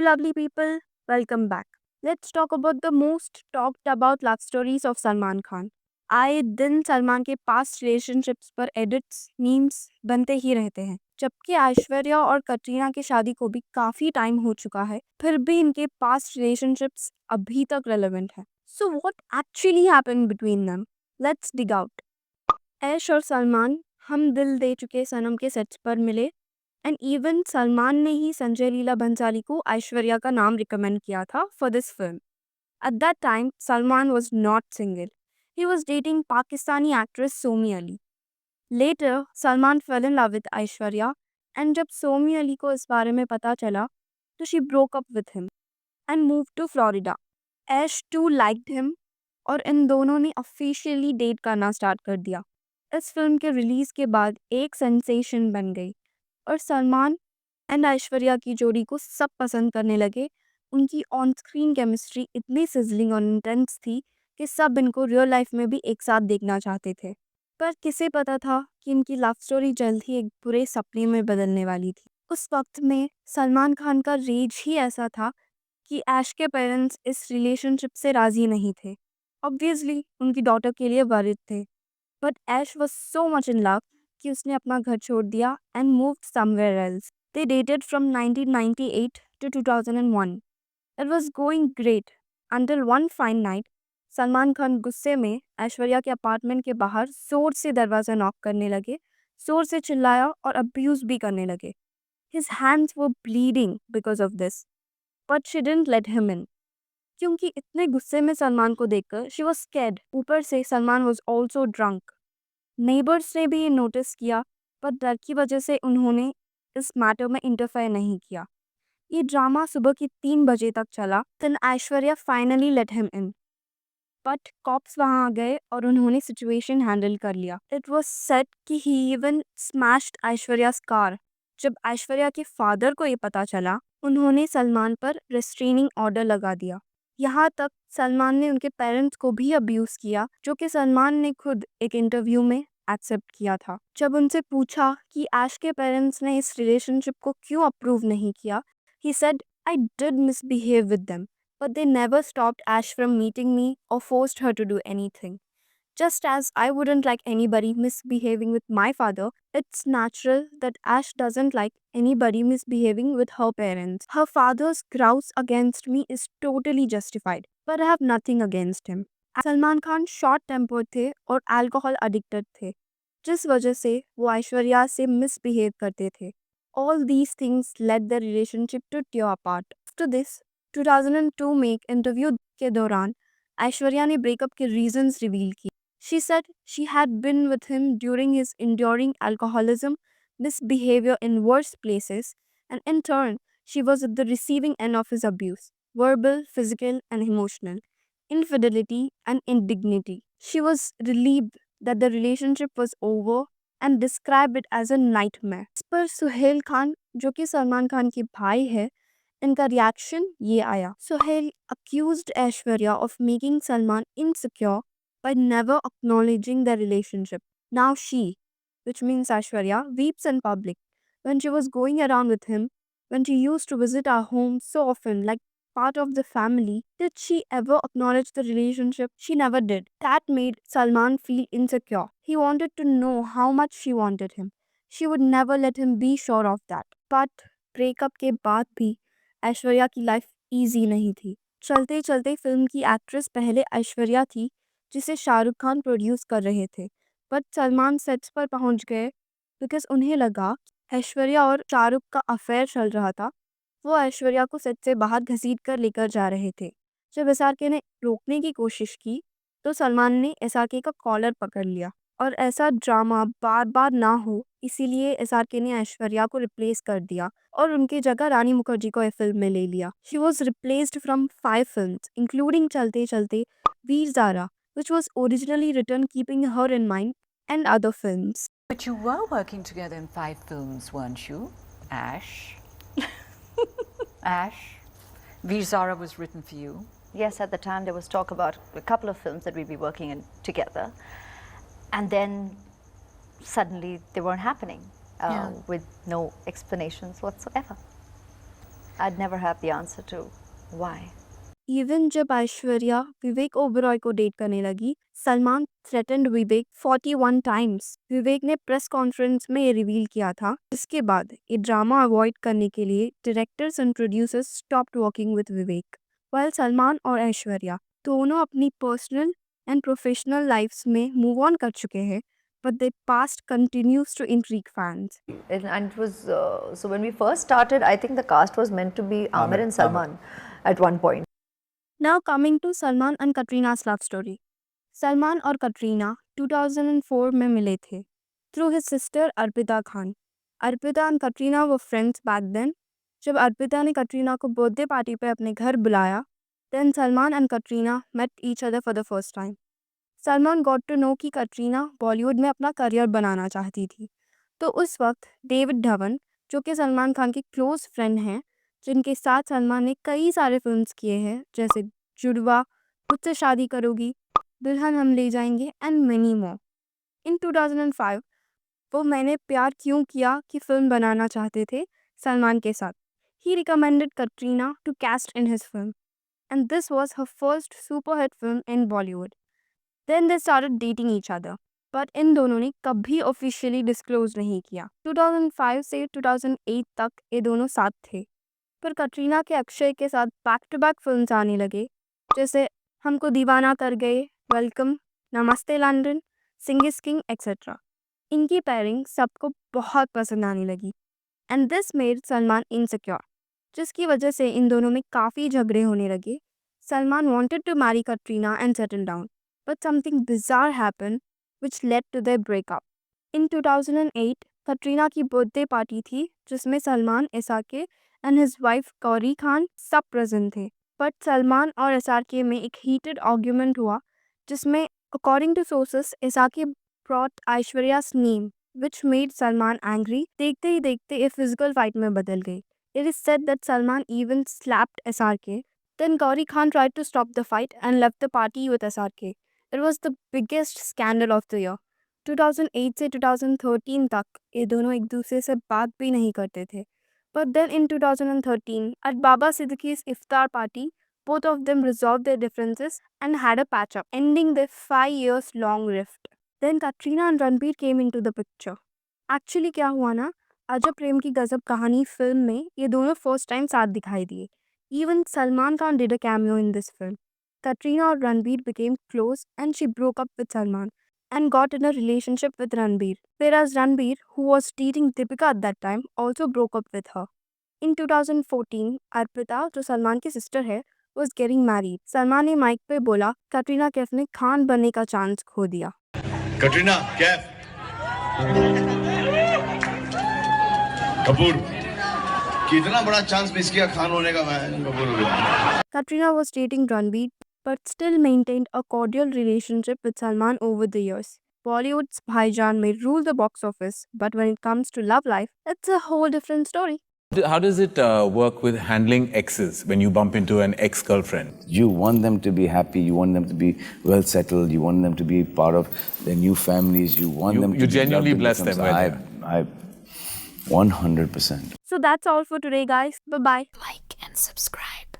Hello, lovely people. Welcome back. Let's talk about the most talked about love stories of Salman Khan. आए दिन सलमान के past relationships पर edits memes बनते ही रहते हैं, जबकि ऐश्वर्या और कटरीना की शादी को भी काफी टाइम हो चुका है, फिर भी इनके पास्ट रिलेशनशिप्स अभी तक रेलेवेंट है. So what actually happened between them? Let's dig out. Ash और सलमान हम दिल दे चुके सनम के सेट्स पर मिले, एंड इवन सलमान ने ही संजय लीला भंसाली को ऐश्वर्या का नाम रिकमेंड किया था for this film. At that time Salman was not single. He was dating Pakistani actress Somy Ali. Later Salman fell in love with Aishwarya, and जब सोमी अली को इस बारे में पता चला तो she broke up with him and move to Florida. Aish too liked him और इन दोनों ने ऑफिशियली डेट करना स्टार्ट कर दिया. इस फिल्म के रिलीज के बाद एक सेंसेशन बन गई और सलमान एंड ऐश्वर्या की जोड़ी को सब पसंद करने लगे. उनकी ऑन स्क्रीन केमिस्ट्री इतनी सिजलिंग और इंटेंस थी कि सब इनको रियल लाइफ में भी एक साथ देखना चाहते थे. पर किसे पता था कि इनकी लव स्टोरी जल्द ही एक बुरे सपने में बदलने वाली थी. उस वक्त में सलमान खान का रेज ही ऐसा था कि ऐश के पेरेंट्स इस रिलेशनशिप से राजी नहीं थे. ऑब्वियसली उनकी डॉटर के लिए वरिड थे, but Aish was so much in love कि उसने अपना घर छोड़ दिया and moved somewhere else. They dated from 1998 to 2001. It was going great until one fine night, Salman Khan गुस्से में ऐश्वर्या के अपार्टमेंट के बाहर जोर से दरवाजा नॉक करने लगे, जोर से चिल्लाया और अब्यूज भी करने लगे. His hands were bleeding because of this, but she didn't let him in. क्योंकि इतने गुस्से में सलमान को देखकर she was scared. ऊपर से Salman was also drunk. Neighbours ने भी ये नोटिस किया, पर डर की वजह से उन्होंने इस मैटर में इंटरफेयर नहीं किया. ये ड्रामा सुबह की 3 बजे तक चला. Then Aishwarya finally let him in, but cops वहां आ गए और उन्होंने सिचुएशन हैंडल कर लिया. इट वाज सेड कि ही इवन स्मैश्ड ऐश्वर्या's कार. जब ऐश्वर्या के फादर को ये पता चला, उन्होंने सलमान पर रेस्ट्रेनिंग ऑर्डर लगा दिया. यहाँ तक सलमान ने उनके पेरेंट्स को भी अब्यूज किया, जो कि सलमान ने खुद एक इंटरव्यू में एक्सेप्ट किया था. जब उनसे पूछा कि ऐश के पेरेंट्स ने इस रिलेशनशिप को क्यों अप्रूव नहीं किया, he said, I did misbehave with them, but they never stopped Ash from meeting me or forced her to do anything. Just as I wouldn't like anybody misbehaving with my father, it's natural that Ash doesn't like anybody misbehaving with her parents. Her father's grouse against me is totally justified, but I have nothing against him. Salman Khan short tempered थे और alcohol addicted थे, जिस वजह से वो ऐश्वर्या से misbehave करते थे. All these things led the relationship to tear apart. After this, 2002 में एक इंटरव्यू के दौरान ऐश्वर्या ने ब्रेकअप के रीजंस रिवील किए. She said she had been with him during his enduring alcoholism, misbehavior in worse places, and in turn, she was at the receiving end of his abuse, verbal, physical, and emotional, infidelity, and indignity. She was relieved that the relationship was over and described it as a nightmare. इस पर सुहेल खान, जो कि सलमान खान के भाई है, इनका reaction ये आया. Sohail accused Aishwarya of making Salman insecure by never acknowledging their relationship. Now she, which means Aishwarya, weeps in public when she was going around with him, when she used to visit our home so often, like part of the family. Did she ever acknowledge the relationship? She never did. That made Salman feel insecure. He wanted to know how much she wanted him. She would never let him be sure of that. But breakup के बाद भी ऐश्वर्या की life easy नहीं थी. चलते चलते film की actress पहले ऐश्वर्या थी, जिसे शाहरुख खान प्रोड्यूस कर रहे थे, बट सलमान सेट्स पर पहुंच गए बिकॉज उन्हें लगा ऐश्वर्या और शाहरुख का अफेयर चल रहा था. वो ऐश्वर्या को सेट से बाहर घसीट कर लेकर जा रहे थे. जब एसआरके ने रोकने की कोशिश की तो सलमान ने एसआरके का कॉलर पकड़ लिया, और ऐसा ड्रामा बार बार ना हो इसीलिए एसआरके ने ऐश्वर्या को रिप्लेस कर दिया और उनकी जगह रानी मुखर्जी को इस फिल्म में ले लिया. She was replaced from 5 films including चलते चलते, Veer Zaara, which was originally written keeping her in mind, and other films. But you were working together in 5 films, weren't you, Ash? Ash, Veer Zara was written for you. Yes, at the time there was talk about a couple of films that we'd be working in together, and then suddenly they weren't happening with no explanations whatsoever. I'd never have the answer to why. Even जब ऐश्वर्या विवेक ओबरॉय को date करने लगी, Salman threatened विवेक 41 times. विवेक ने press conference में ये reveal किया था। इसके बाद ये ड्रामा अवॉइड करने के लिए directors and producers stopped working with Vivek. While Salman और ऐश्वर्या दोनों अपनी पर्सनल एंड प्रोफेशनल लाइफ्स में मूव ऑन कर चुके हैं, but their past continues to intrigue fans. And it was so when we first started, I think the cast was meant to be Amir and Salman at one point. Now coming to Salman and Katrina's love story. Salman और कटरीना 2004 में मिले थे through his sister Arpita Khan. Arpita and Katrina were friends back then. जब अर्पिता ने कटरीना को birthday party पे अपने घर बुलाया, then Salman and Katrina met each other for the first time. Salman got to know कि कटरीना बॉलीवुड में अपना करियर बनाना चाहती थी। तो उस वक्त डेविड धवन, जो कि सलमान खान के क्लोज फ्रेंड हैं, जिनके साथ सलमान ने कई सारे फिल्म्स किए हैं जैसे जुड़वा, मुझसे शादी करोगी, दुल्हन हम ले जाएंगे एंड मेनी मोर। इन 2005 वो मैंने प्यार क्यों किया कि फिल्म बनाना चाहते थे सलमान के साथ। ही recommended Katrina to cast in his film and this was her first superhit film in Bollywood. Then they started dating each other, but इन दोनों ने कभी ऑफिशियली डिस्क्लोज नहीं किया। 2005 से 2008 तक ये दोनों साथ थे, पर कटरीना के अक्षय के साथ बैक टू बैक फिल्म्स आने लगे, जैसे हमको दीवाना कर गए, welcome, Namastey London, Singh is king etcetera. इनकी पेयरिंग सबको बहुत पसंद आने लगी and this made Salman insecure, जिसकी वजह से इन दोनों में काफ़ी झगड़े होने लगे। Salman wanted to marry Katrina and settle down, but something bizarre happened which led to their breakup. In 2008, Katrina की बर्थडे पार्टी थी जिसमें Salman, SRK and his wife Gauri Khan सब प्रेजेंट थे। बट सलमान और एसआरके में एक हीटेड आर्ग्यूमेंट हुआ जिसमें according to sources SRK brought ऐश्वर्या's name which made Salman angry. देखते ही देखते ये फिजिकल फाइट में बदल गई। It is said that Salman even slapped SRK. Then Gauri Khan tried to stop the fight and left the party with SRK. It was the biggest scandal of the year. 2008 से 2013 तक ये दोनों एक दूसरे से बात भी नहीं करते थे. But then in 2013, at Baba Siddiqui's iftar party, both of them resolved their differences and had a patch-up, ending their 5 years long rift. Then Katrina and Ranbir came into the picture. Actually क्या हुआ ना, अजब प्रेम की गजब कहानी film में ये दोनों फर्स्ट टाइम साथ दिखाई दिए. Even Salman Khan did a cameo in this film. Katrina or Ranbir became close and she broke up with Salman and got in a relationship with Ranbir. Whereas Ranbir, who was dating Deepika at that time, also broke up with her. In 2014, Arpita, जो सलमान की sister है, was getting married. Salman ने mic पे बोला, कटरीना कैफ ने खान बनने का chance खो दिया. कटरीना कैफ, कपूर, कितना बड़ा चांस मिस किया खान होने का. मैं कपूर हो गया. Katrina was dating Ranbir but still maintained a cordial relationship with Salman over the years. Bollywood's Bhaijan may rule the box office, but when it comes to love life, it's a whole different story. How does it work with handling exes when you bump into an ex-girlfriend? You want them to be happy, you want them to be well settled, you want them to be part of their new families, you want them to You be genuinely loved bless and them when I 100%. So that's all for today, guys. Bye-bye. Like and subscribe.